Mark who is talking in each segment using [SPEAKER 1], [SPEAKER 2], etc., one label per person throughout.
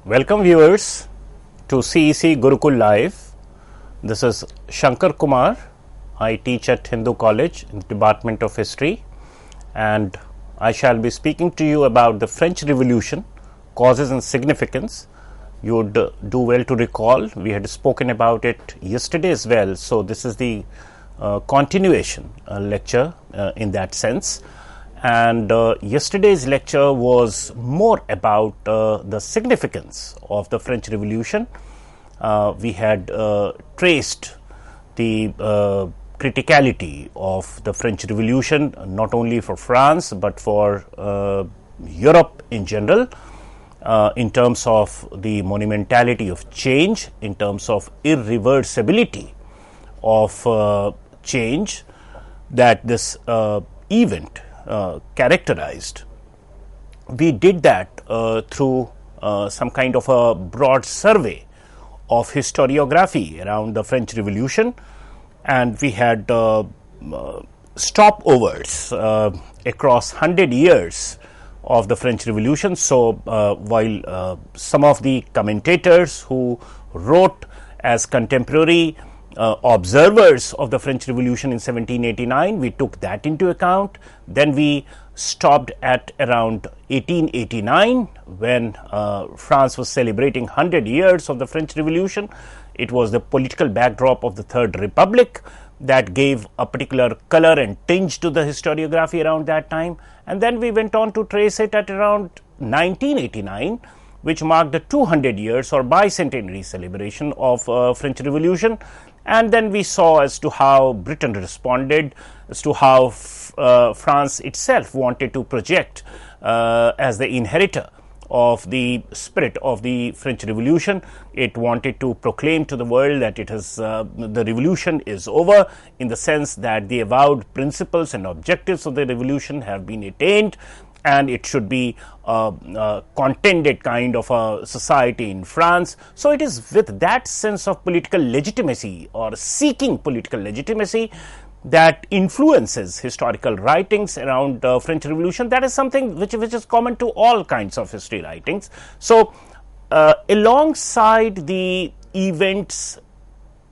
[SPEAKER 1] Welcome viewers to CEC Gurukul Live. This is Shankar Kumar. I teach at Hindu College in the Department of History, and I shall be speaking to you about the French Revolution, causes and significance. You would do well to recall we had spoken about it yesterday as well, so this is the continuation lecture in that sense. And yesterday's lecture was more about the significance of the French Revolution. We had traced the criticality of the French Revolution, not only for France but for Europe in general, in terms of the monumentality of change, in terms of irreversibility of change that this event characterized. We did that through some kind of a broad survey of historiography around the French Revolution, and we had stopovers across 100 years of the French Revolution. So, while some of the commentators who wrote as contemporary observers of the French Revolution in 1789, we took that into account. Then we stopped at around 1889 when France was celebrating 100 years of the French Revolution. It was the political backdrop of the Third Republic that gave a particular color and tinge to the historiography around that time. And then we went on to trace it at around 1989, which marked the 200 years or bicentenary celebration of French Revolution. And then we saw as to how Britain responded, as to how France itself wanted to project as the inheritor of the spirit of the French Revolution. It wanted to proclaim to the world that it has the revolution is over, in the sense that the avowed principles and objectives of the revolution have been attained, and it should be a contented kind of a society in France. So, it is with that sense of political legitimacy or seeking political legitimacy that influences historical writings around French Revolution. That is something which is common to all kinds of history writings. So, alongside the events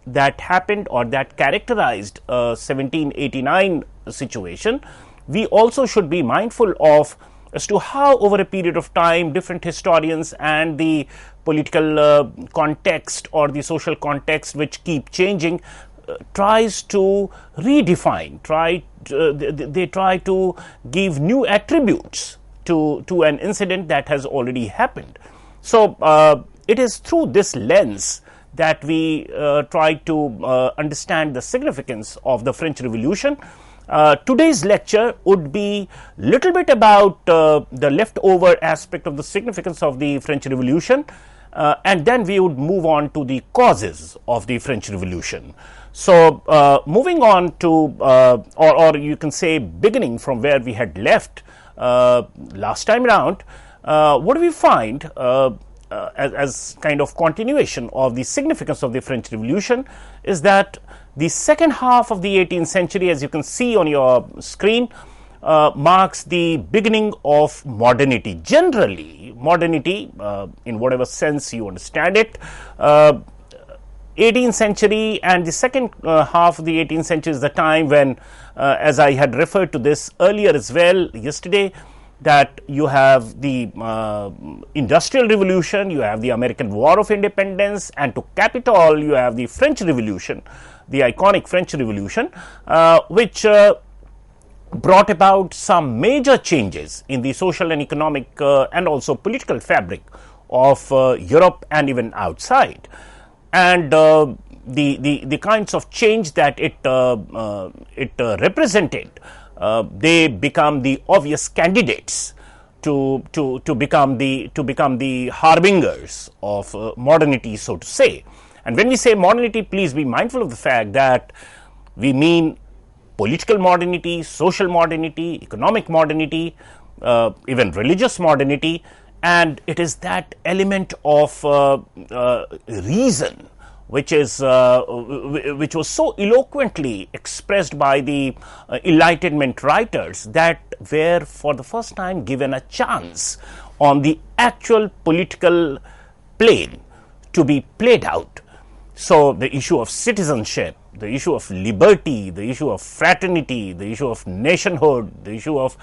[SPEAKER 1] that happened or that characterized 1789 situation, we also should be mindful of as to how over a period of time different historians and the political context or the social context, which keep changing, tries to redefine, they try to give new attributes to an incident that has already happened. So, it is through this lens that we try to understand the significance of the French Revolution. Today's lecture would be little bit about the leftover aspect of the significance of the French Revolution, and then we would move on to the causes of the French Revolution. So, moving on to or you can say beginning from where we had left last time around, what do we find as kind of continuation of the significance of the French Revolution is that the second half of the 18th century, as you can see on your screen, marks the beginning of modernity. Generally, modernity, in whatever sense you understand it, 18th century and the second half of the 18th century is the time when, as I had referred to this earlier as well yesterday, that you have the Industrial Revolution, you have the American War of Independence, and to cap it all, you have the French Revolution, the iconic French Revolution, which brought about some major changes in the social and economic and also political fabric of Europe and even outside. And the kinds of change that it represented, they become the obvious candidates to become the harbingers of modernity, so to say. And when we say modernity, please be mindful of the fact that we mean political modernity, social modernity, economic modernity, even religious modernity, and it is that element of reason which was so eloquently expressed by the Enlightenment writers that were for the first time given a chance on the actual political plain to be played out. So the issue of citizenship, the issue of liberty, the issue of fraternity, the issue of nationhood, the issue of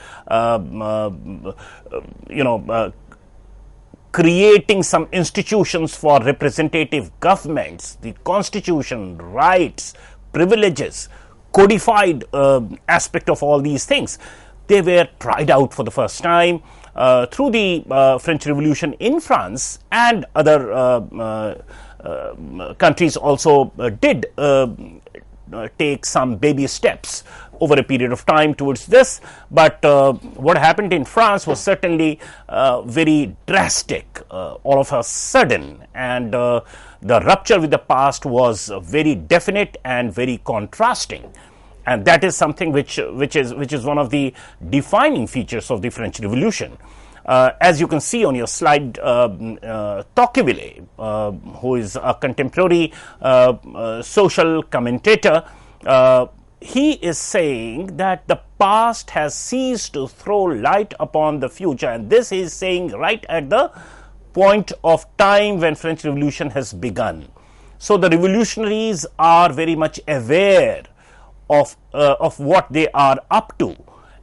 [SPEAKER 1] creating some institutions for representative governments, the constitution, rights, privileges, codified aspect of all these things, they were tried out for the first time through the French Revolution in France, and other countries also did take some baby steps over a period of time towards this. But what happened in France was certainly very drastic, all of a sudden, and the rupture with the past was very definite and very contrasting. And that is something which is one of the defining features of the French Revolution. As you can see on your slide, Tocqueville, who is a contemporary social commentator, he is saying that the past has ceased to throw light upon the future, and this is saying right at the point of time when French Revolution has begun. So the revolutionaries are very much aware of what they are up to,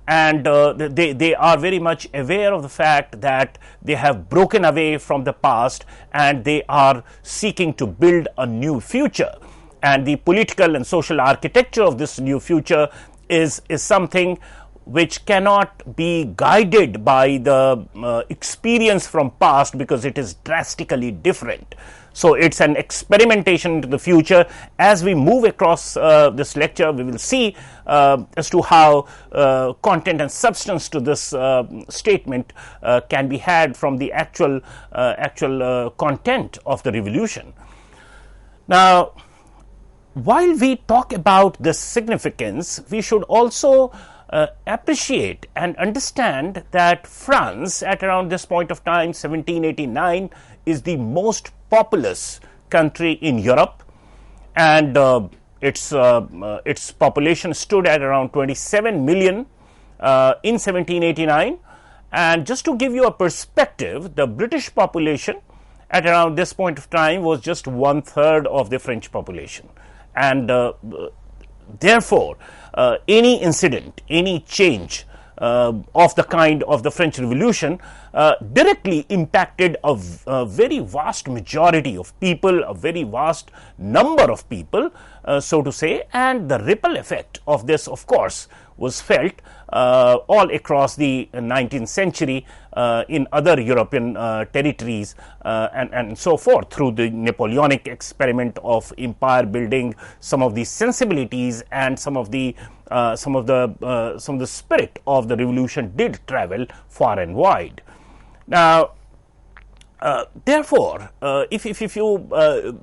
[SPEAKER 1] and they are very much aware of the fact that they have broken away from the past and they are seeking to build a new future. And the political and social architecture of this new future is something which cannot be guided by the experience from past, because it is drastically different. So it's an experimentation into the future. As we move across this lecture, we will see as to how content and substance to this statement can be had from the actual content of the revolution. Now, while we talk about this significance, we should also appreciate and understand that France, at around this point of time, 1789, is the most populous country in Europe, and its population stood at around 27 million in 1789. And just to give you a perspective, the British population at around this point of time was just 1/3 of the French population. And therefore, any incident, any change of the kind of the French Revolution directly impacted a very vast majority of people, a very vast number of people, so to say, and the ripple effect of this, of course, was felt all across the 19th century in other European territories and so forth, through the Napoleonic experiment of empire building. Some of the sensibilities and some of the spirit of the revolution did travel far and wide. Now, therefore, if you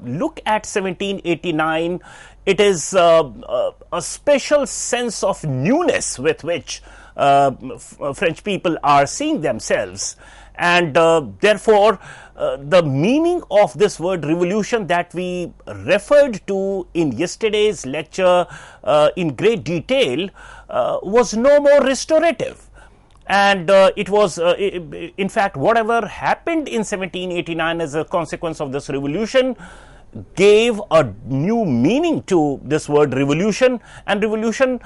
[SPEAKER 1] look at 1789, it is a special sense of newness with which French people are seeing themselves, and therefore the meaning of this word revolution that we referred to in yesterday's lecture in great detail was no more restorative. And it was, in fact, whatever happened in 1789 as a consequence of this revolution gave a new meaning to this word revolution, and revolution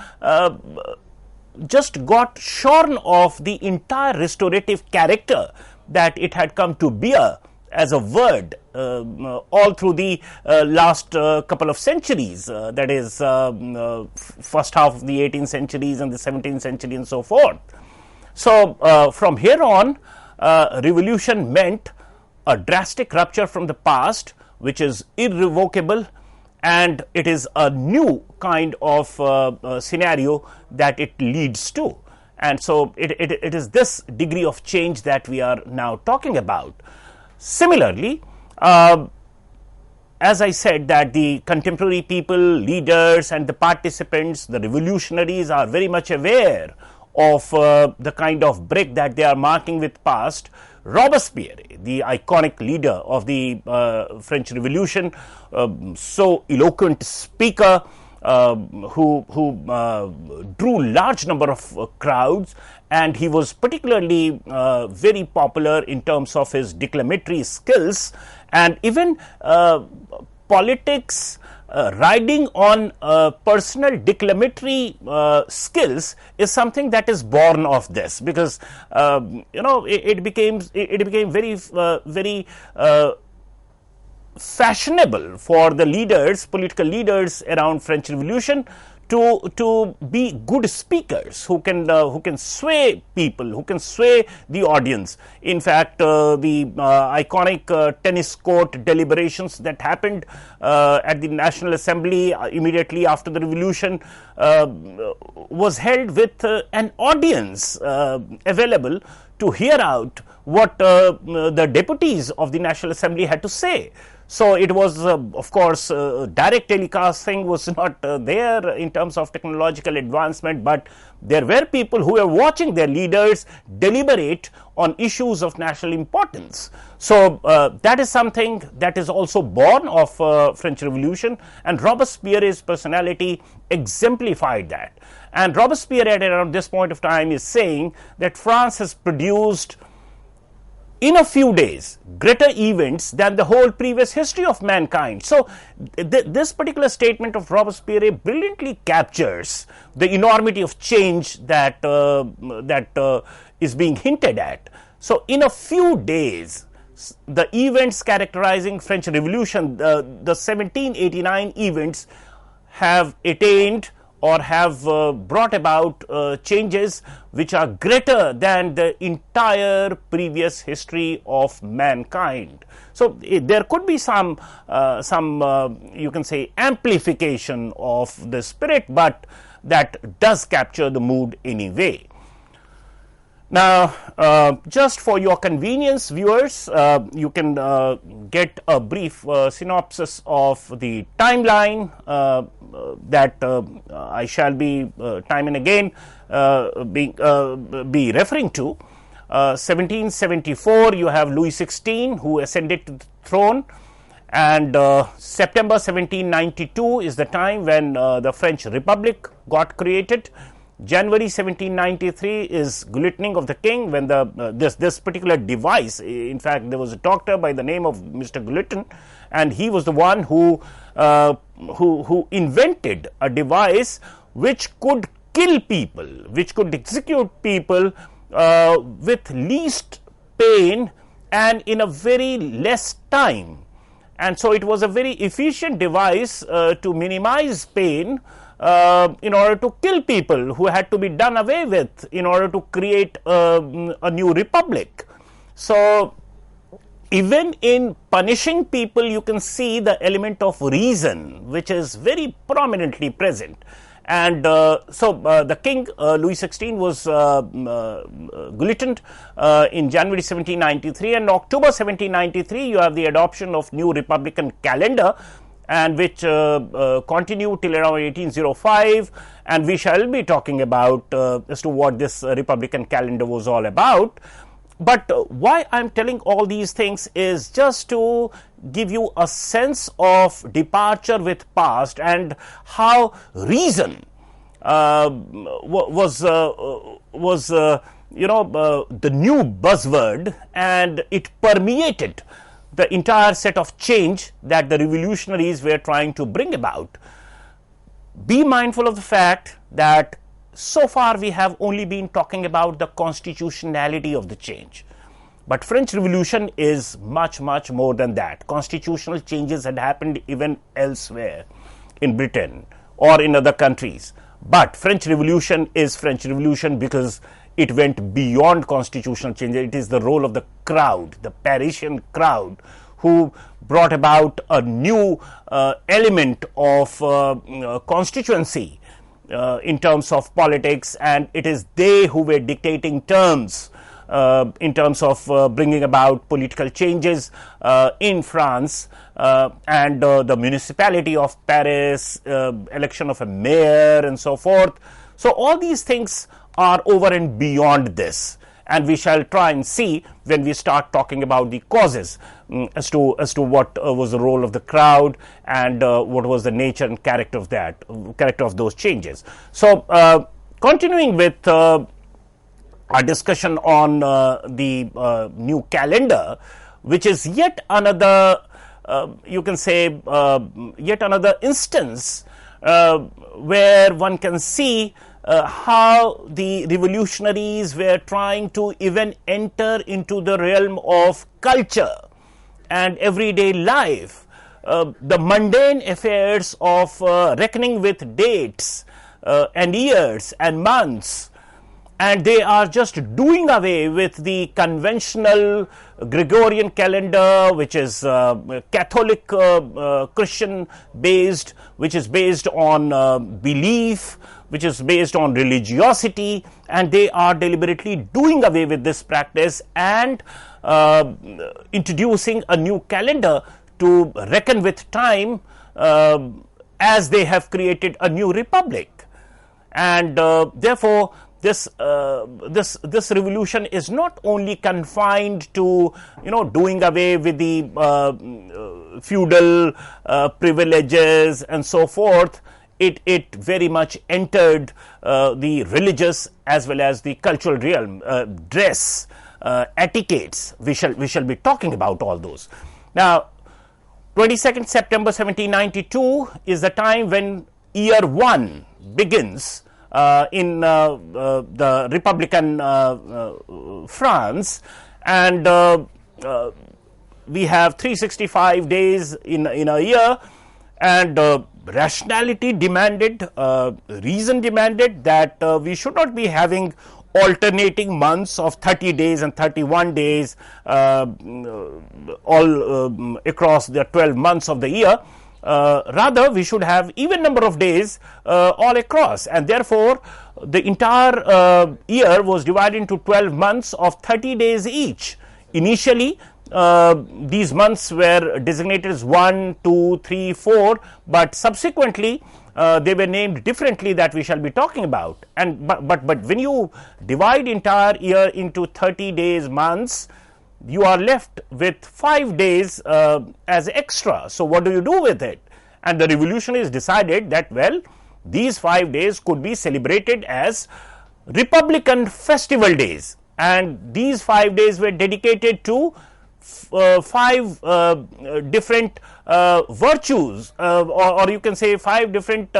[SPEAKER 1] just got shorn of the entire restorative character that it had come to bear as a word all through the last couple of centuries, that is first half of the 18th centuries and the 17th century and so forth. So from here on, revolution meant a drastic rupture from the past, which is irrevocable, and it is a new kind of scenario that it leads to. And so it is this degree of change that we are now talking about. Similarly, as I said, that the contemporary people, leaders and the participants, the revolutionaries, are very much aware of the kind of break that they are marking with past. Robespierre, the iconic leader of the French Revolution, so eloquent speaker, who drew large number of crowds, and he was particularly very popular in terms of his declamatory skills, and even politics riding on personal declamatory skills is something that is born of this, because it became very fashionable for the leaders, political leaders around French Revolution, to be good speakers who can sway people, who can sway the audience. In fact, the iconic tennis court deliberations that happened at the National Assembly immediately after the revolution was held with an audience available to hear out what the deputies of the National Assembly had to say. So it was, of course, direct telecasting was not there in terms of technological advancement, but there were people who were watching their leaders deliberate on issues of national importance. So that is something that is also born of French Revolution, and Robespierre's personality exemplified that. And Robespierre at around this point of time is saying that France has produced in a few days greater events than the whole previous history of mankind. So this particular statement of Robespierre brilliantly captures the enormity of change that is being hinted at. So in a few days, the events characterizing French Revolution, the 1789 events, have attained or have brought about changes which are greater than the entire previous history of mankind. So there could be some you can say amplification of the spirit, but that does capture the mood anyway. Now, just for your convenience, viewers, you can get a brief synopsis of the timeline that I shall be time and again be referring to. 1774, you have Louis XVI, who ascended to the throne, and September 1792 is the time when the French Republic got created. January 1793 is guillotining of the king, when this particular device, in fact there was a doctor by the name of Mr. Guillotin, and he was the one who invented a device which could kill people, which could execute people with least pain and in a very less time. And so it was a very efficient device to minimize pain in order to kill people who had to be done away with in order to create a new republic. So even in punishing people, you can see the element of reason, which is very prominently present. And so the king, Louis XVI, was guillotined in January 1793, and October 1793 you have the adoption of new republican calendar, and which continued till around 1805, and we shall be talking about as to what this republican calendar was all about. But why I am telling all these things is just to give you a sense of departure with past, and how reason was the new buzzword, and it permeated the entire set of change that the revolutionaries were trying to bring about. Be mindful of the fact that so far we have only been talking about the constitutionality of the change, but French Revolution is much more than that. Constitutional changes had happened even elsewhere in Britain or in other countries, but French Revolution is French Revolution because it went beyond constitutional change. It is the role of the crowd, the Parisian crowd, who brought about a new element of constituency in terms of politics, and it is they who were dictating terms in terms of bringing about political changes in France, and the municipality of Paris, election of a mayor, and so forth. So all these things are over and beyond this, and we shall try and see when we start talking about the causes as to what was the role of the crowd, and what was the nature and character of those changes. So continuing with our discussion on the new calendar, which is yet another, you can say, yet another instance where one can see how the revolutionaries were trying to even enter into the realm of culture and everyday life, the mundane affairs of reckoning with dates and years and months, and they are just doing away with the conventional Gregorian calendar, which is Catholic Christian based, which is based on belief, which is based on religiosity, and they are deliberately doing away with this practice and introducing a new calendar to reckon with time, as they have created a new republic. And therefore this revolution is not only confined to, doing away with the feudal privileges and so forth. It very much entered the religious as well as the cultural realm, dress, etiquettes. We shall be talking about all those. Now, 22nd September 1792 is the time when year 1 begins in the Republican France, and we have 365 days in a year, and rationality demanded, reason demanded that we should not be having alternating months of 30 days and 31 days all across the 12 months of the year. Rather, we should have even number of days all across, and therefore the entire year was divided into 12 months of 30 days each. Initially, these months were designated as 1, 2, 3, 4, but subsequently they were named differently, that we shall be talking about. And but when you divide entire year into 30 days months, you are left with 5 days as extra. So what do you do with it? And the revolutionists decided that, well, these 5 days could be celebrated as Republican festival days, and these 5 days were dedicated to 5 different virtues, or you can say 5 different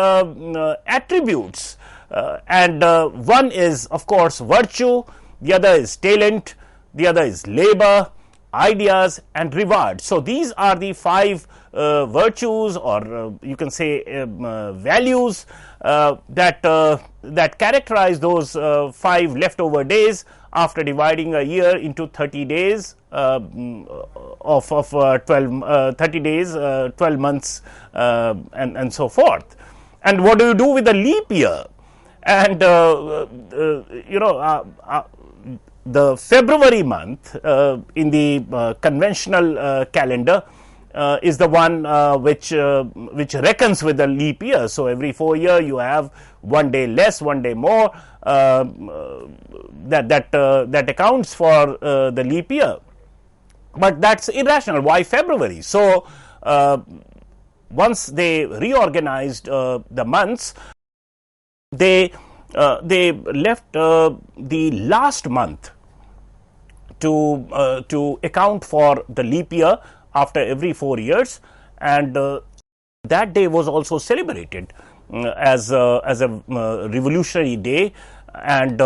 [SPEAKER 1] attributes, and one is of course virtue, the other is talent, the other is labor, ideas, and reward. So these are the 5 virtues, or you can say values that characterize those 5 leftover days after dividing a year into 30 days of 30 days, 12 months, and so forth. And what do you do with the leap year? And the February month in the conventional calendar is the one which reckons with the leap year. So every 4 years you have 1 day less, 1 day more. That accounts for the leap year. But that's irrational. Why February? So once they reorganized the months, they left the last month to account for the leap year after every 4 years, and that day was also celebrated as a revolutionary day, and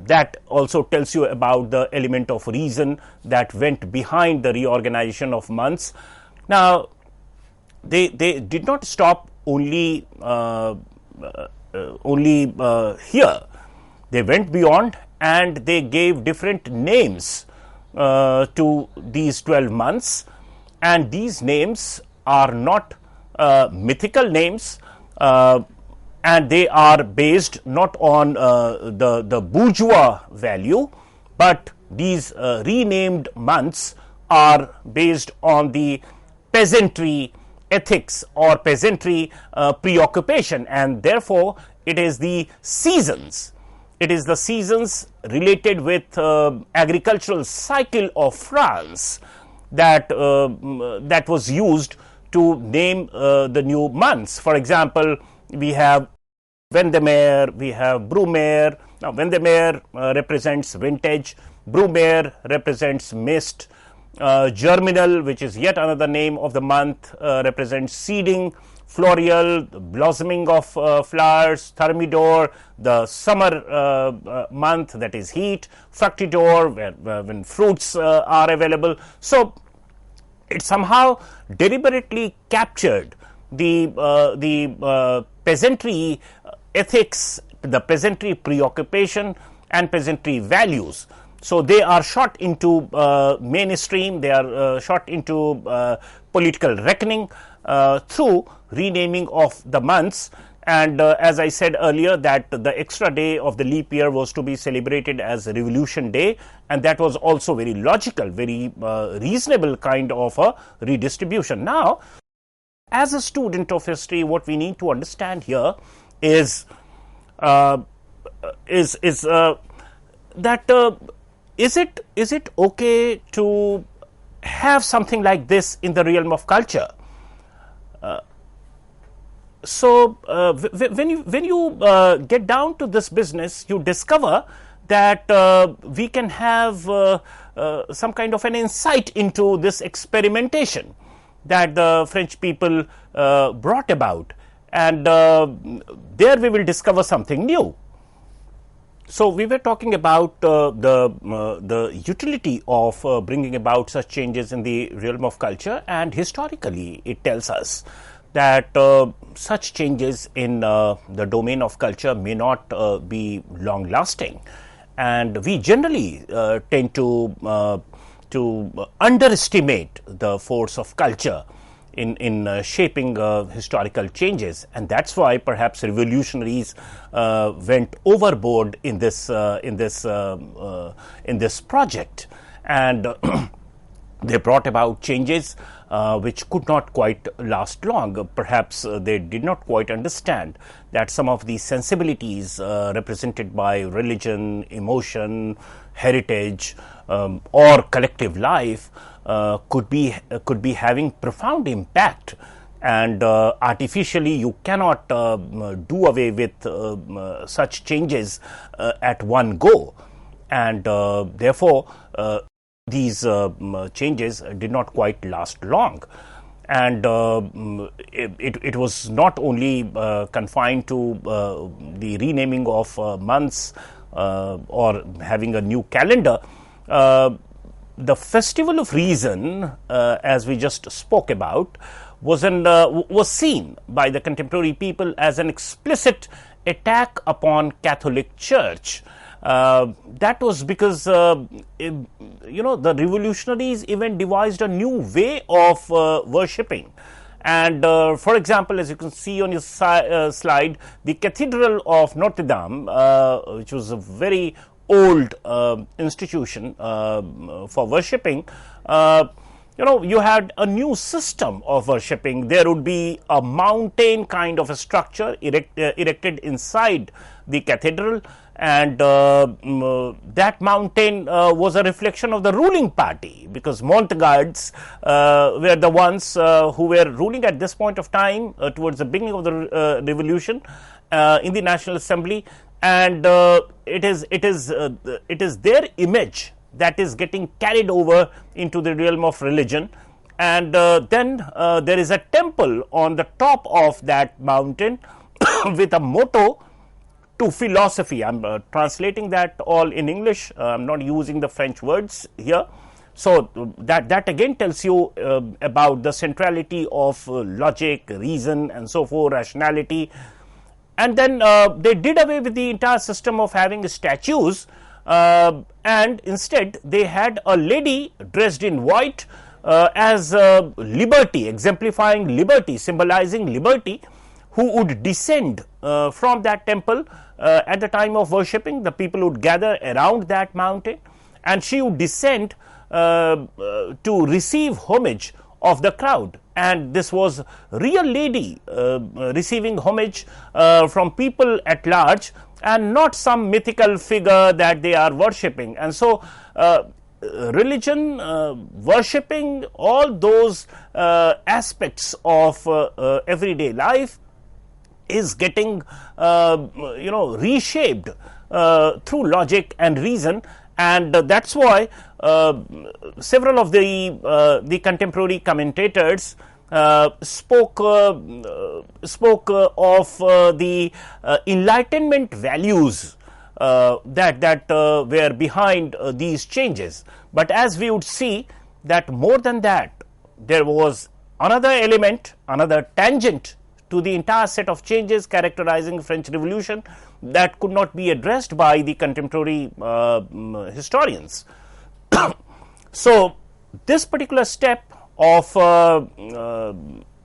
[SPEAKER 1] that also tells you about the element of reason that went behind the reorganization of months. Now, they did not stop only here. They went beyond, and they gave different names to these 12 months, and these names are not mythical names, and they are based not on the bourgeois value, but these renamed months are based on the peasantry ethics or peasantry preoccupation, and therefore it is the seasons. It is the seasons related with agricultural cycle of France that was used to name the new months. For example, we have Vendemiaire, we have Brumaire. Now, Vendemiaire represents vintage, Brumaire represents mist, Germinal, which is yet another name of the month, represents seeding. Floreal, the blossoming of flowers. Thermidor, the summer month, that is heat. Fructidor, when fruits are available. So it somehow deliberately captured the peasantry ethics, the peasantry preoccupation and peasantry values. So they are shot into mainstream, they are shot into political reckoning through renaming of the months. And as I said earlier, that the extra day of the leap year was to be celebrated as Revolution Day, and that was also very logical, very reasonable kind of a redistribution. Now, as a student of history, what we need to understand here is that is it okay to have something like this in the realm of culture? So when you get down to this business, you discover that we can have some kind of an insight into this experimentation that the French people brought about, and there we will discover something new. So we were talking about the utility of bringing about such changes in the realm of culture, and historically it tells us that such changes in the domain of culture may not be long lasting, and we generally tend to underestimate the force of culture in shaping historical changes, and that's why perhaps revolutionaries went overboard in this project, and they brought about changes which could not quite last long. Perhaps they did not quite understand that some of the sensibilities represented by religion, emotion, heritage, or collective life could be having profound impact, and artificially you cannot do away with such changes at one go, and therefore these changes did not quite last long. And it was not only confined to the renaming of months or having a new calendar. The Festival of Reason, as we just spoke about, was seen by the contemporary people as an explicit attack upon Catholic Church. That was because the revolutionaries even devised a new way of worshipping. And for example, as you can see on your slide, the Cathedral of Notre Dame, which was a very old institution for worshipping, you had a new system of worshipping. There would be a mountain kind of a structure erected inside the cathedral, and that mountain was a reflection of the ruling party, because Montagards were the ones who were ruling at this point of time towards the beginning of the revolution in the National Assembly, and it is their image that is getting carried over into the realm of religion. And then there is a temple on the top of that mountain with a motto to philosophy. I'm translating that all in English. I'm not using the French words here. So that again tells you about the centrality of logic, reason, and so forth, rationality. And then they did away with the entire system of having statues, and instead they had a lady dressed in white as liberty, exemplifying liberty, symbolizing liberty, who would descend from that temple at the time of worshipping. The people would gather around that mountain, and she would descend to receive homage of the crowd. And this was real lady receiving homage from people at large, and not some mythical figure that they are worshipping. And so religion, worshipping, all those aspects of everyday life is getting reshaped through logic and reason, and that's why several of the contemporary commentators spoke of the Enlightenment values that were behind these changes. But as we would see that more than that, there was another element, another tangent to the entire set of changes characterizing French Revolution that could not be addressed by the contemporary historians. So, this particular step of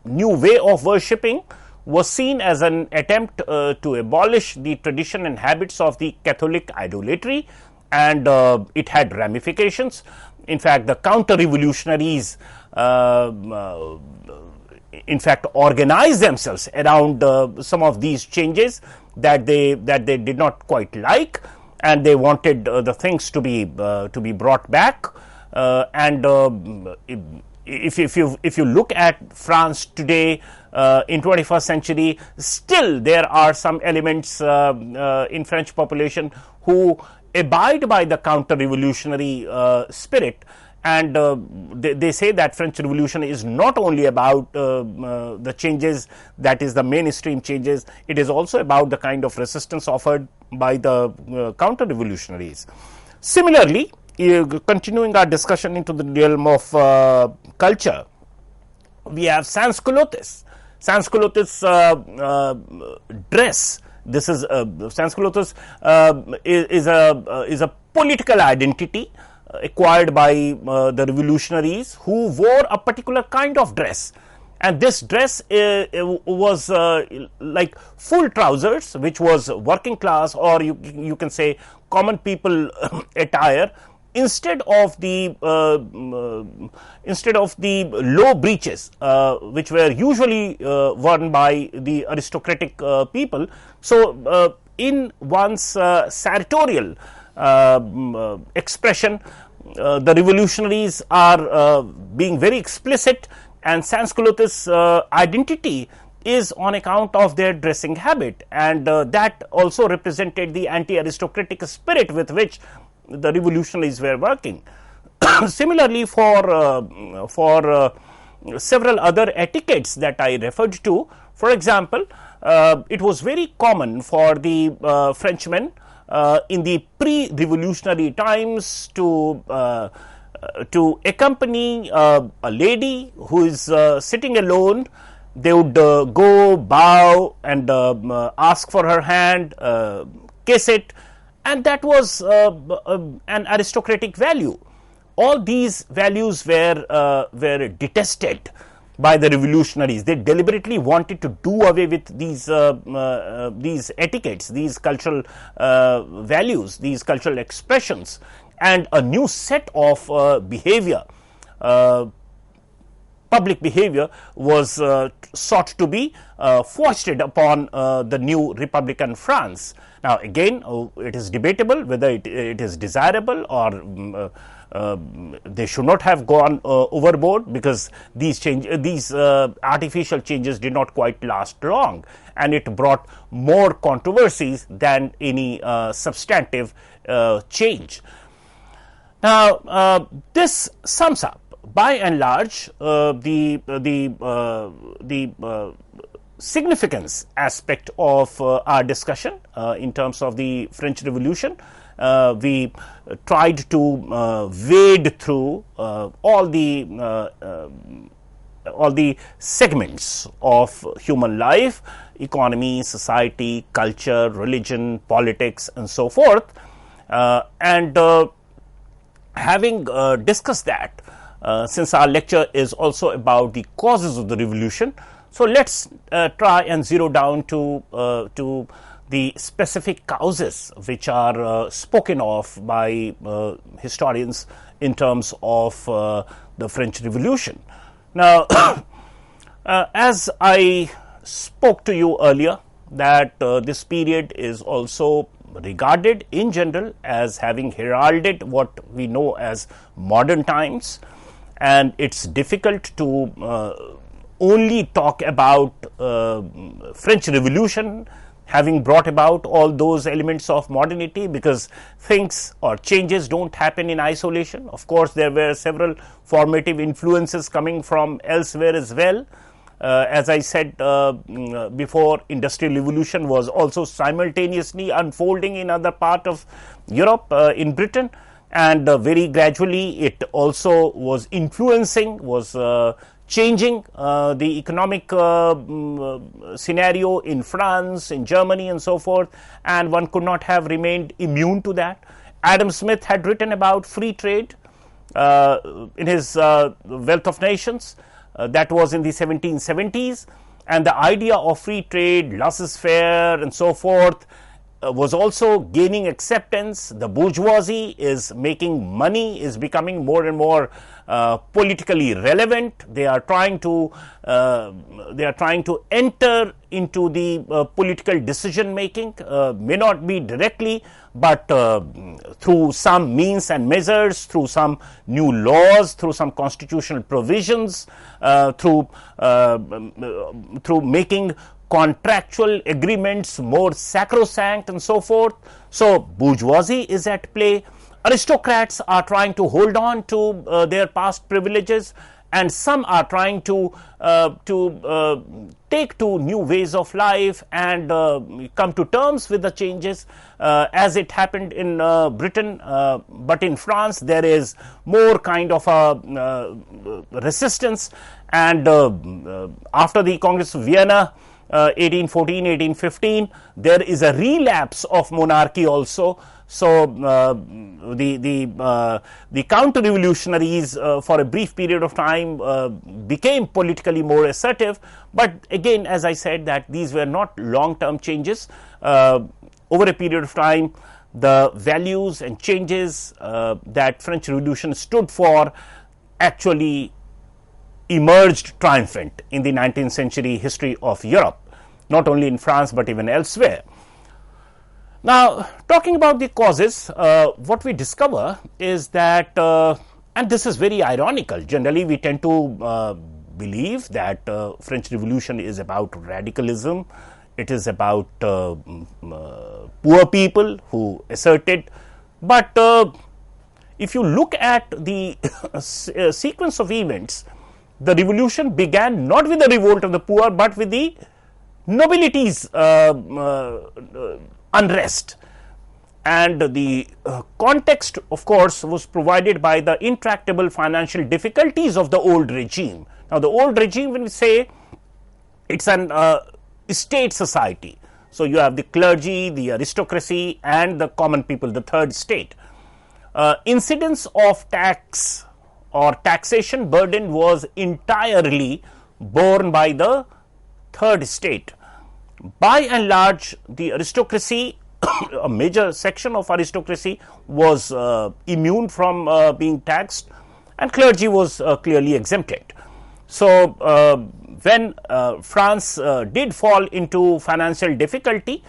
[SPEAKER 1] new way of worshipping was seen as an attempt to abolish the tradition and habits of the Catholic idolatry, and it had ramifications. In fact, the counter-revolutionaries in fact organized themselves around some of these changes that they did not quite like, and they wanted the things to be brought back. And if you look at France today in 21st century, still there are some elements in French population who abide by the counter-revolutionary spirit, and they say that French Revolution is not only about the changes, that is the mainstream changes, it is also about the kind of resistance offered by the counter-revolutionaries. Similarly, continuing our discussion into the realm of culture, we have sans-culottes. Sans-culottes dress. This is sans-culottes is a political identity acquired by the revolutionaries who wore a particular kind of dress, and this dress was like full trousers, which was working class, or you can say common people attire, instead of the low breeches which were usually worn by the aristocratic people. So in one's sartorial expression, the revolutionaries are being very explicit, and sans-culottes identity is on account of their dressing habit, and that also represented the anti-aristocratic spirit with which the revolutionaries were working. Similarly, for several other etiquettes that I referred to, for example, it was very common for the Frenchmen in the pre-revolutionary times to accompany a lady who is sitting alone. They would go, bow, and ask for her hand, kiss it, and that was an aristocratic value. All these values were detested by the revolutionaries. They deliberately wanted to do away with these etiquettes, these cultural values, these cultural expressions, and a new set of behavior, public behavior, was sought to be foisted upon the new Republican France. Now, again, it is debatable whether it is desirable, or they should not have gone overboard, because these artificial changes did not quite last long, and it brought more controversies than any substantive change. Now, this sums up, by and large, the significance aspect of our discussion in terms of the French Revolution. We tried to wade through all the segments of human life: economy, society, culture, religion, politics, and so forth. And having discussed that, since our lecture is also about the causes of the revolution, so let's try and zero down to the specific causes which are spoken of by historians in terms of the French Revolution. Now, as I spoke to you earlier, that this period is also regarded in general as having heralded what we know as modern times, and it's difficult to only talk about French Revolution having brought about all those elements of modernity, because things or changes don't happen in isolation. Of course, there were several formative influences coming from elsewhere as well. As I said before, industrial revolution was also simultaneously unfolding in other part of Europe, in Britain, and very gradually it also was influencing, was changing the economic scenario in France, in Germany and so forth, and one could not have remained immune to that. Adam Smith had written about free trade in his Wealth of Nations. That was in the 1770s, and the idea of free trade, laissez-faire and so forth was also gaining acceptance. The bourgeoisie is making money, is becoming more and more politically relevant. They are trying to enter into the political decision making, may not be directly, but through some means and measures, through some new laws, through some constitutional provisions, through making contractual agreements more sacrosanct and so forth. So bourgeoisie is at play. Aristocrats are trying to hold on to their past privileges, and some are trying to take to new ways of life and come to terms with the changes, as it happened in Britain. But in France there is more kind of a resistance, and after the Congress of Vienna, 1814, 1815, there is a relapse of monarchy also. So the counter-revolutionaries for a brief period of time became politically more assertive, but again, as I said, that these were not long-term changes. Over a period of time, the values and changes that French Revolution stood for actually emerged triumphant in the 19th century history of Europe, not only in France but even elsewhere. Now, talking about the causes, what we discover is that, and this is very ironical, generally we tend to believe that French Revolution is about radicalism, it is about poor people who asserted, but if you look at the sequence of events, the revolution began not with the revolt of the poor, but with the nobility's unrest, and the context, of course, was provided by the intractable financial difficulties of the old regime. Now, the old regime, when we say, it's an state society, so you have the clergy, the aristocracy and the common people, the third state. Incidence of tax or taxation burden was entirely borne by the third state. By and large, the aristocracy, a major section of aristocracy, was immune from being taxed, and clergy was clearly exempted. So when France did fall into financial difficulty,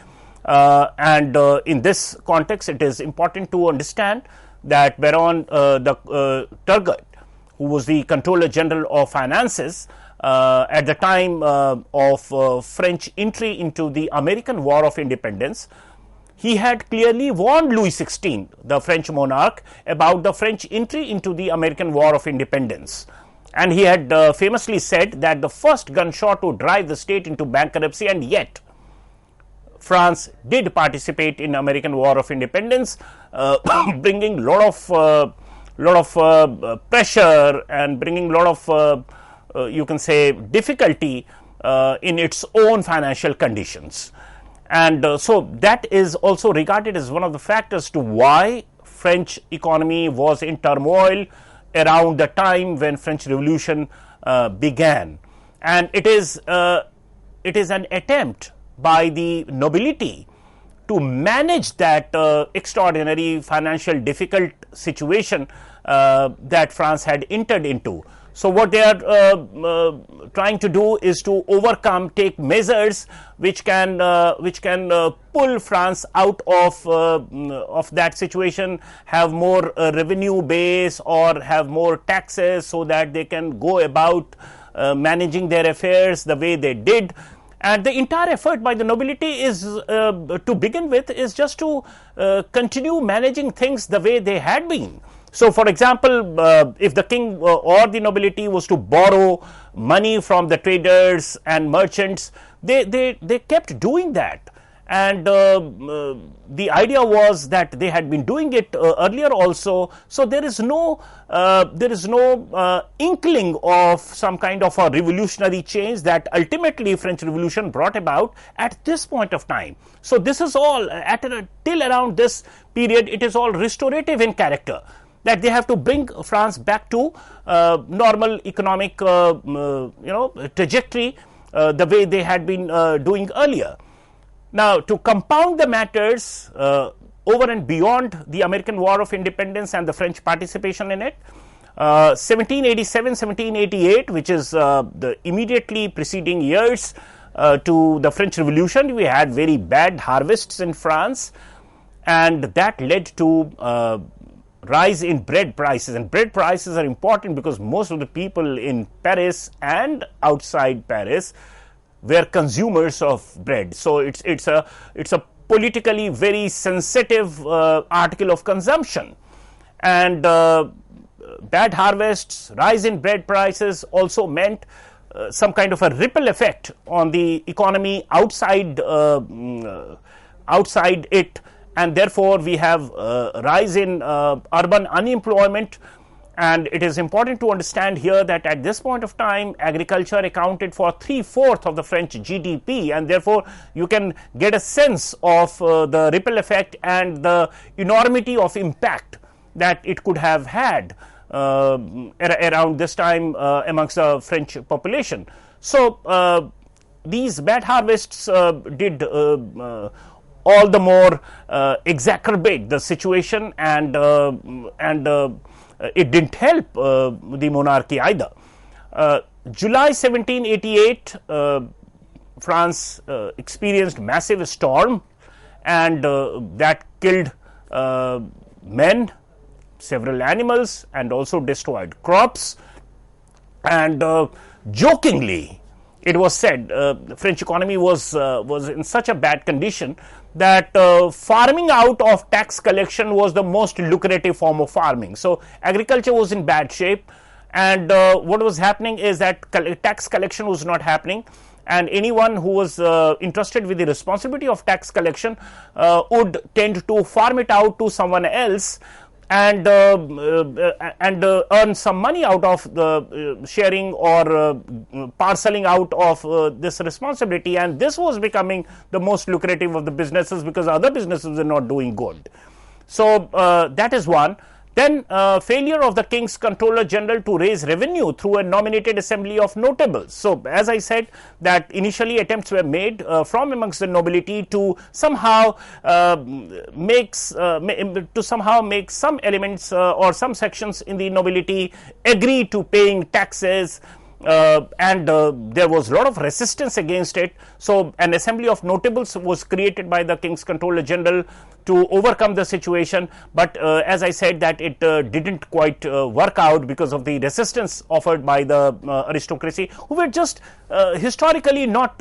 [SPEAKER 1] and in this context it is important to understand that Baron Turgot, who was the Controller General of Finances at the time of French entry into the American War of Independence, he had clearly warned Louis XVI, the French monarch, about the French entry into the American War of Independence. And he had famously said that the first gunshot would drive the state into bankruptcy, and yet France did participate in American War of Independence, bringing lot of pressure and bringing lot of you can say difficulty in its own financial conditions. And so that is also regarded as one of the factors to why French economy was in turmoil around the time when French Revolution began. And it is an attempt by the nobility to manage that extraordinary financial difficult situation that France had entered into. So what they are trying to do is to overcome, take measures which can pull France out of that situation, have more revenue base or have more taxes, so that they can go about managing their affairs the way they did. And the entire effort by the nobility is, to begin with, is just to continue managing things the way they had been. So, for example, if the king or the nobility was to borrow money from the traders and merchants, they kept doing that. And the idea was that they had been doing it earlier also. So there is no inkling of some kind of a revolutionary change that ultimately French Revolution brought about at this point of time. So this is all till around this period, it is all restorative in character, that they have to bring France back to normal economic trajectory the way they had been doing earlier. Now, to compound the matters over and beyond the American War of Independence and the French participation in it, 1787, 1788, which is the immediately preceding years to the French Revolution, we had very bad harvests in France, and that led to rise in bread prices. And bread prices are important because most of the people in Paris and outside Paris were consumers of bread. So it's a politically very sensitive article of consumption, and bad harvests, rise in bread prices also meant some kind of a ripple effect on the economy outside it, and therefore we have a rise in urban unemployment. And it is important to understand here that at this point of time, agriculture accounted for 3/4 of the French GDP, and therefore you can get a sense of the ripple effect and the enormity of impact that it could have had around this time amongst the French population. So these bad harvests did all the more exacerbate the situation, and it didn't help the monarchy either. July 1788, France experienced massive storm, and that killed men, several animals, and also destroyed crops. And jokingly, it was said the French economy was in such a bad condition that farming out of tax collection was the most lucrative form of farming. So agriculture was in bad shape, and what was happening is that tax collection was not happening, and anyone who was entrusted with the responsibility of tax collection would tend to farm it out to someone else, and earn some money out of the sharing or parceling out of this responsibility. And this was becoming the most lucrative of the businesses because other businesses were not doing good. So that is one. Then failure of the King's Controller General to raise revenue through a nominated assembly of notables. So as I said, that initially attempts were made from amongst the nobility to somehow make some elements or some sections in the nobility agree to paying taxes. And there was a lot of resistance against it. So an assembly of notables was created by the King's Controller General to overcome the situation, but as I said, that it didn't quite work out because of the resistance offered by the aristocracy, who were just historically not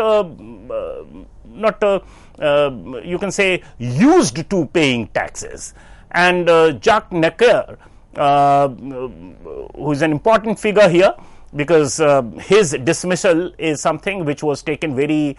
[SPEAKER 1] you can say used to paying taxes. And Jacques Necker, who is an important figure here, because his dismissal is something which was taken very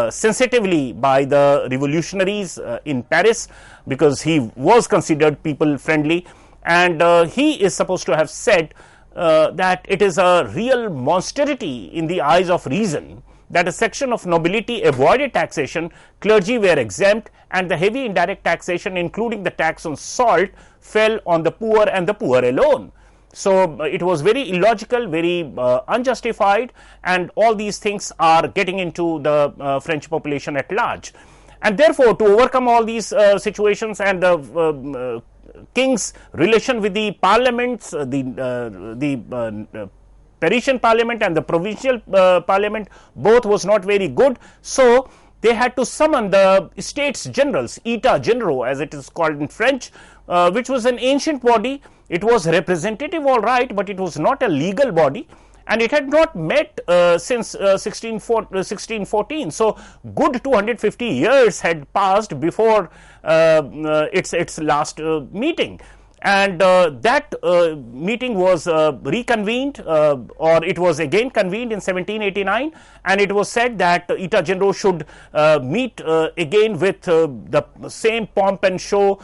[SPEAKER 1] sensitively by the revolutionaries in Paris, because he was considered people friendly, and he is supposed to have said that it is a real monstrosity in the eyes of reason that a section of nobility avoided taxation, clergy were exempt, and the heavy indirect taxation, including the tax on salt, fell on the poor and the poor alone. So it was very illogical, very unjustified, and all these things are getting into the French population at large. And therefore, to overcome all these situations and the king's relation with the parliaments, the Parisian parliament and the provincial parliament, both was not very good. So they had to summon the States Generals, Etats Generaux as it is called in French, which was an ancient body. It was representative, all right, but it was not a legal body, and it had not met since 1614. So good 250 years had passed before its last meeting. And that meeting was reconvened, or it was again convened in 1789, and it was said that États Generaux should meet again with the same pomp and show,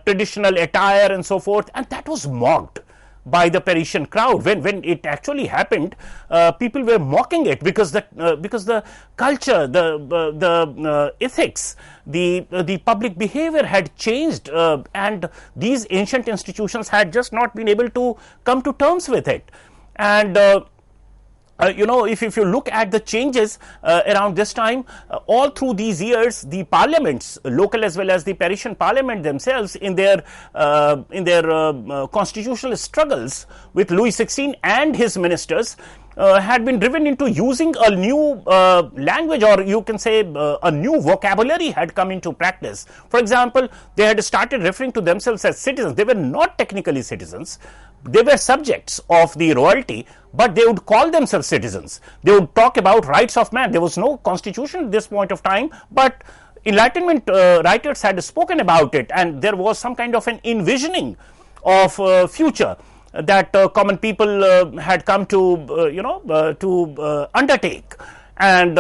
[SPEAKER 1] traditional attire and so forth, and that was mocked by the Parisian crowd. When it actually happened, people were mocking it because the culture, the ethics, the public behavior had changed, and these ancient institutions had just not been able to come to terms with it. And if you look at the changes around this time, all through these years, the parliaments, local as well as the Parisian parliament themselves, in their constitutional struggles with Louis XVI and his ministers, had been driven into using a new language, or you can say a new vocabulary had come into practice. For example, they had started referring to themselves as citizens. They were not technically citizens. They were subjects of the royalty, but they would call themselves citizens. They would talk about rights of man. There was no constitution at this point of time, but Enlightenment writers had spoken about it, and there was some kind of an envisioning of future that common people had come to undertake, and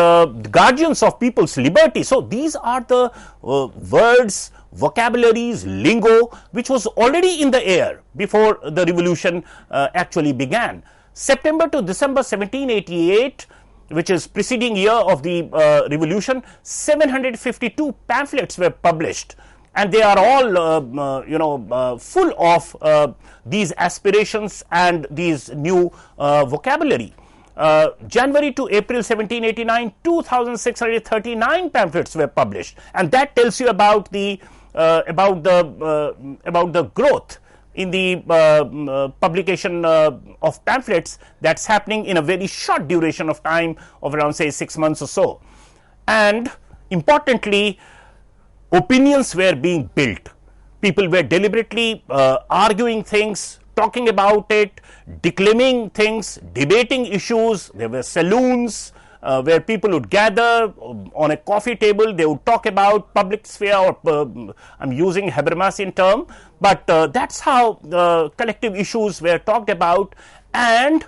[SPEAKER 1] guardians of people's liberty. So these are the words, vocabularies, lingo, which was already in the air before the revolution actually began. September to December 1788, which is preceding year of the revolution, 752 pamphlets were published, and they are all full of these aspirations and these new vocabulary. January to April 1789, 2,639 pamphlets were published, and that tells you about the growth in the publication of pamphlets that's happening in a very short duration of time of around, say, 6 months or so. And importantly, opinions were being built. People were deliberately arguing things, talking about it, declaiming things, debating issues. There were saloons where people would gather on a coffee table. They would talk about public sphere, or I'm using Habermasian term, but that's how the collective issues were talked about, and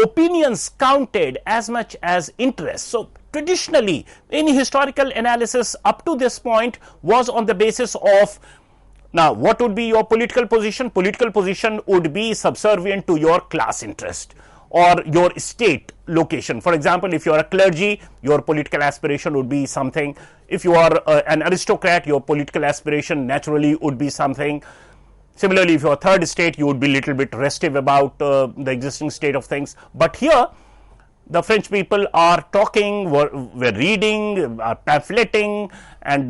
[SPEAKER 1] opinions counted as much as interest. So traditionally, any historical analysis up to this point was on the basis of, now, what would be your political position? Political position would be subservient to your class interest or your state location. For example, if you are a clergy, your political aspiration would be something. If you are an aristocrat, your political aspiration naturally would be something. Similarly, if you are third estate, you would be a little bit restive about the existing state of things. But here, the French people are talking, were reading, are pamphleting, and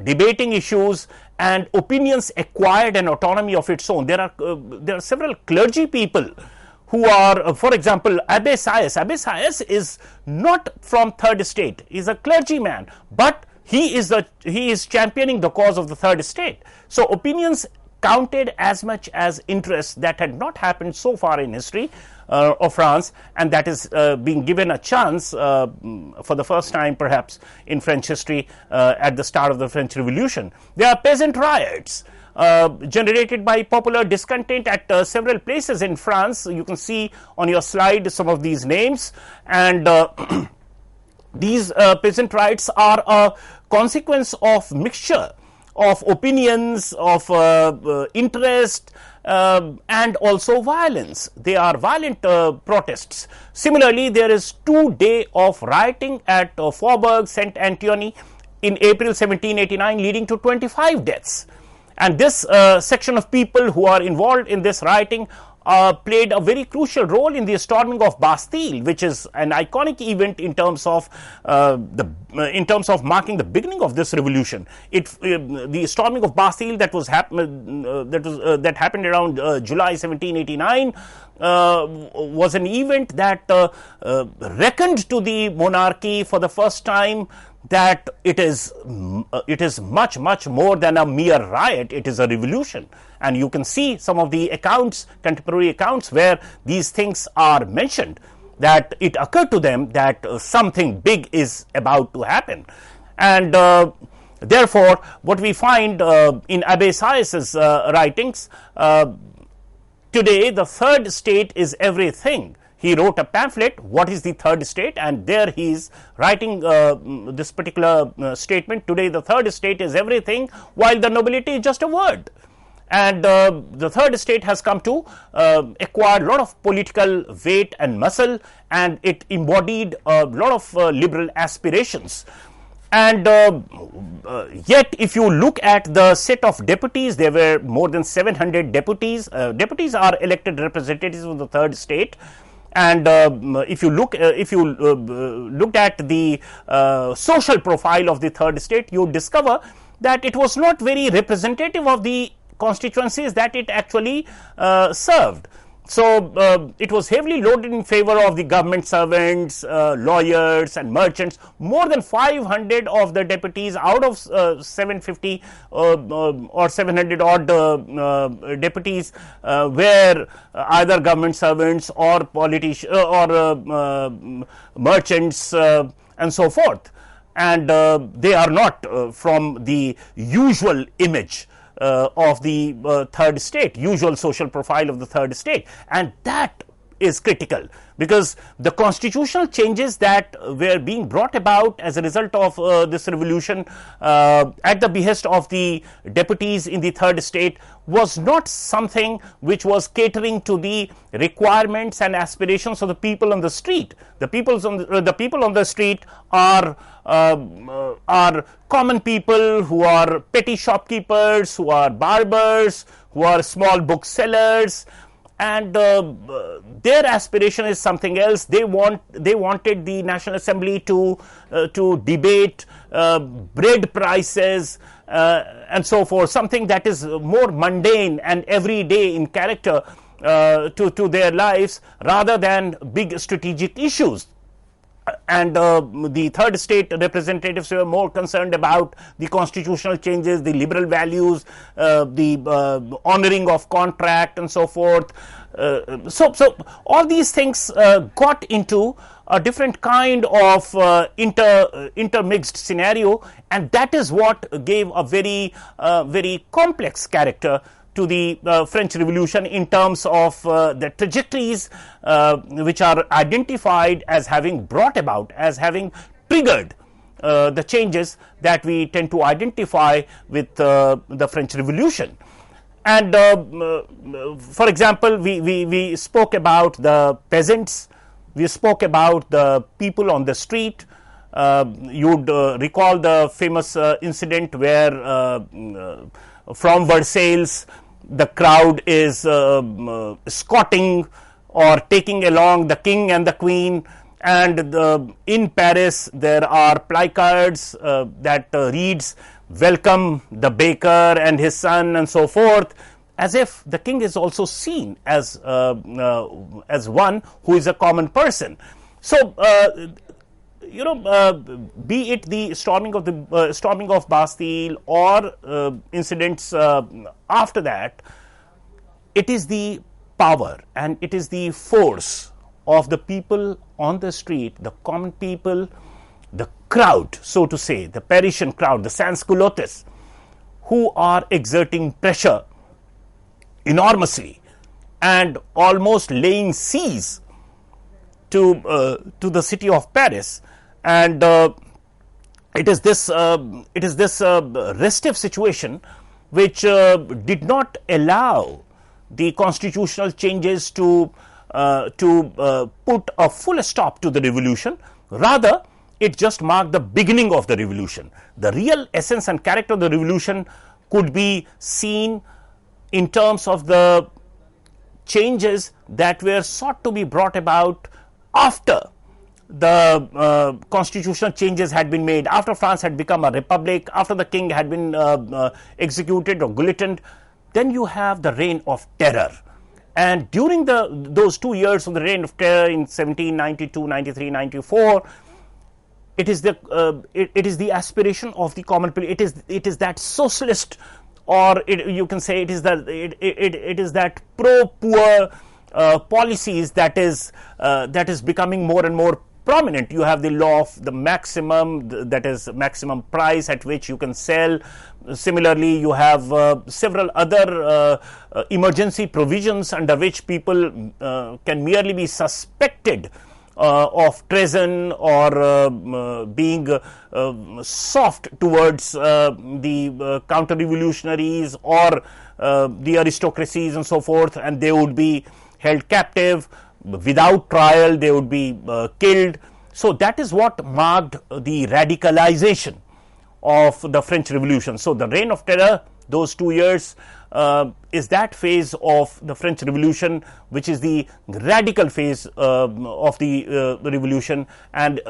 [SPEAKER 1] debating issues, and opinions acquired an autonomy of its own. There are several clergy people who are, for example, Abbé Sieyès. Abbé Sieyès is not from third estate. He is a clergyman, but he is championing the cause of the third estate. So opinions counted as much as interest. That had not happened so far in history of France, and that is being given a chance for the first time perhaps in French history at the start of the French Revolution. There are peasant riots generated by popular discontent at several places in France. You can see on your slide some of these names, and these peasant riots are a consequence of mixture of opinions, of interest, and also violence. They are violent protests. Similarly, there is 2 days of rioting at Faubourg Saint-Antoine in April 1789, leading to 25 deaths. And this section of people who are involved in this rioting played a very crucial role in the storming of Bastille, which is an iconic event in terms of marking the beginning of this revolution. The storming of Bastille that happened around July 1789 was an event that reckoned to the monarchy for the first time that it is much more than a mere riot. It is a revolution, and you can see some of the accounts, contemporary accounts, where these things are mentioned, that it occurred to them that something big is about to happen. And therefore, what we find in Abbé Sieyes's writings, today the third state is everything. He wrote a pamphlet, What is the Third State? And there he is writing this particular statement, today the third state is everything, while the nobility is just a word. And the third state has come to acquire a lot of political weight and muscle, and it embodied a lot of liberal aspirations. And yet, if you look at the set of deputies, there were more than 700 deputies. Deputies are elected representatives of the third state. And if you looked at the social profile of the third state, you discover that it was not very representative of the constituencies that it actually served. So it was heavily loaded in favor of the government servants, lawyers and merchants. More than 500 of the deputies out of 750 or 700 odd deputies were either government servants or politicians or merchants and so forth. And they are not from the usual image of the third state, usual social profile of the third state. And that is critical, because the constitutional changes that were being brought about as a result of this revolution at the behest of the deputies in the third state was not something which was catering to the requirements and aspirations of the people on the street. The people on the street are common people who are petty shopkeepers, who are barbers, who are small booksellers, and their aspiration is something else. They wanted the National Assembly to debate bread prices and so forth, something that is more mundane and everyday in character to their lives, rather than big strategic issues. And the third state representatives were more concerned about the constitutional changes, the liberal values, the honoring of contract and so forth. So all these things got into a different kind of intermixed scenario, and that is what gave a very complex character to the French Revolution in terms of the trajectories which are identified as having brought about, as having triggered the changes that we tend to identify with the French Revolution. And for example, we spoke about the peasants, we spoke about the people on the street. You'd recall the famous incident where from Versailles the crowd is escorting or taking along the king and the queen, and in Paris there are placards that reads, "Welcome the baker and his son," and so forth, as if the king is also seen as one who is a common person. So be it the storming of Bastille or incidents after that, it is the power and it is the force of the people on the street, the common people, the crowd, so to say, the Parisian crowd, the sans-culottes, who are exerting pressure enormously and almost laying siege to the city of Paris. And it is this restive situation which did not allow the constitutional changes to put a full stop to the revolution. Rather, it just marked the beginning of the revolution. The real essence and character of the revolution could be seen in terms of the changes that were sought to be brought about after the constitutional changes had been made, after France had become a republic, after the king had been executed or guillotined. Then you have the reign of terror. And during those 2 years of the reign of terror in 1792, 93, 94, it is the aspiration of the common people. It is that socialist, or you can say it is that pro-poor policies that is becoming more and more prominent. You have the law of the maximum, that is maximum price at which you can sell. Similarly, you have several other emergency provisions under which people can merely be suspected of treason or being soft towards the counter-revolutionaries or the aristocracies and so forth, and they would be held captive without trial. They would be killed. So that is what marked the radicalization of the French Revolution. So the Reign of Terror, those 2 years, is that phase of the French Revolution which is the radical phase of the revolution, and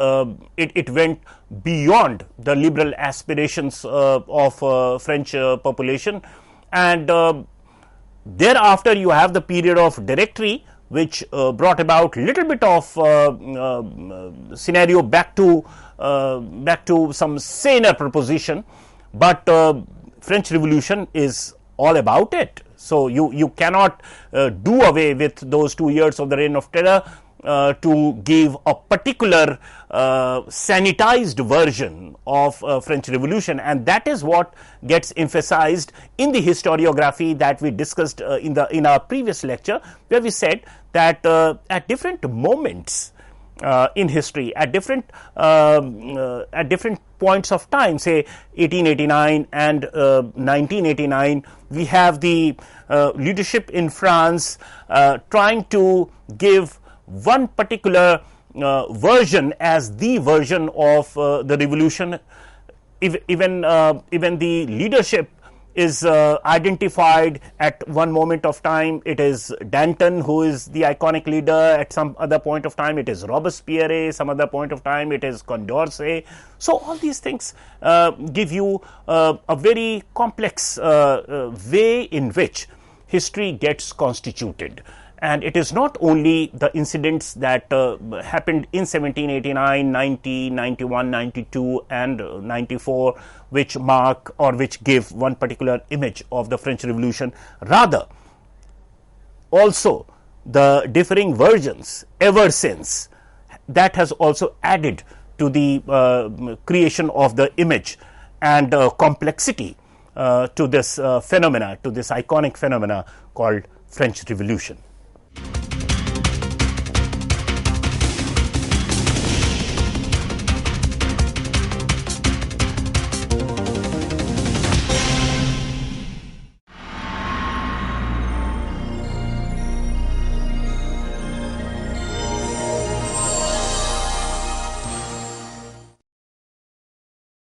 [SPEAKER 1] it went beyond the liberal aspirations of French population. And thereafter you have the period of Directory, which brought about little bit of scenario back to some saner proposition, but French Revolution is all about it. So you cannot do away with those 2 years of the Reign of Terror to give a particular sanitized version of French Revolution, and that is what gets emphasized in the historiography that we discussed in our previous lecture, where we said that at different moments in history, at different points of time, say 1889 and 1989, we have the leadership in France trying to give one particular version as the version of the revolution. Even the leadership is identified at one moment of time. It is Danton who is the iconic leader. At some other point of time, it is Robespierre. Some other point of time, it is Condorcet. So all these things give you a very complex way in which history gets constituted. And it is not only the incidents that happened in 1789, 90, 91, 92 and 94 which mark or which give one particular image of the French Revolution. Rather, also the differing versions ever since, that has also added to the creation of the image and complexity to this phenomena, to this iconic phenomena called French Revolution.